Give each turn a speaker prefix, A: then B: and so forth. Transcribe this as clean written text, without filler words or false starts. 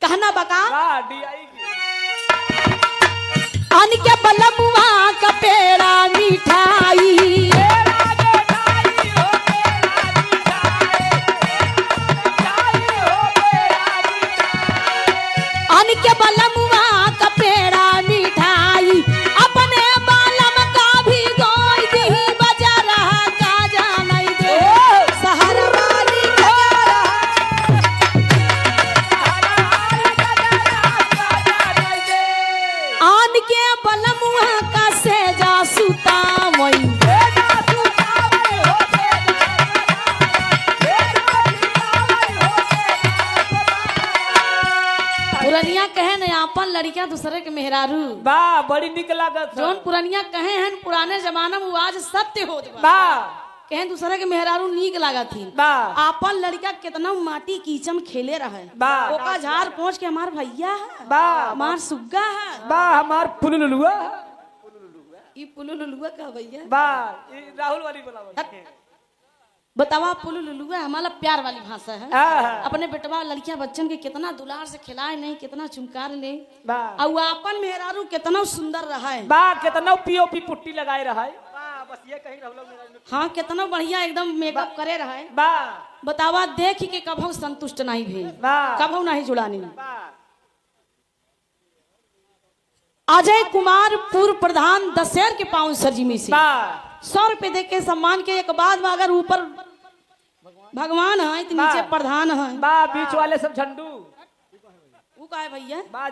A: कहना बका
B: DI
A: अन के बलमुआ का पेड़ा मिठाई अन के बलमुआ का पेड़ा मिठाई अपने बालम का भी गोई दी बजा रहा का जाने दे शहर वाली आन के बलमुआ का सेजा सुता वही पुरनिया कहे न अपन लड़कियां दूसरे के मेहरारू
B: बा बड़ी निक लागत
A: जोन पुरनिया कहे हैं पुराने जमाना में वो आज सत्य होत बा
B: बा
A: कहे दूसरे के मेहरारू नीक लागत थी
B: बा
A: अपन लड़का कितना माटी कीचम खेले रहे
B: बा
A: ओका झाड़ पहुंच के हमार भैया है
B: बा
A: हमार सुग्गा है
B: बा हमार पुलुलुआ
A: ई पुलुलुआ का भैया
B: बा ई राहुल वाली बोला
A: बतावा पुलुलुआ हमारा प्यार वाली भाषा है
B: हां
A: अपने बेटवा लड़कियां बच्चन के कितना दुलार से खिलाए नहीं कितना चुमकार ले
B: बा
A: और अपन मेहरारू कितना सुंदर रहा है
B: बा कितना पीओपी पुट्टी लगाए रहा है बा बस ये कहीं रहलो मेरा
A: हाँ कितना बढ़िया एकदम मेकअप करे रहा है
B: बा
A: बतावा देख के कभू संतुष्ट नहीं भी
B: बा
A: कभू नहीं जुड़ानी
B: बा
A: अजय कुमार पूर्व प्रधान दशहर के पावन सरजिमी से
B: बा
A: 100 रुपए दे के सम्मान के एक बाद में अगर ऊपर भगवान है तो नीचे प्रधान है
B: बा बीच वाले सब झंडू
A: वो का है भैया
B: बा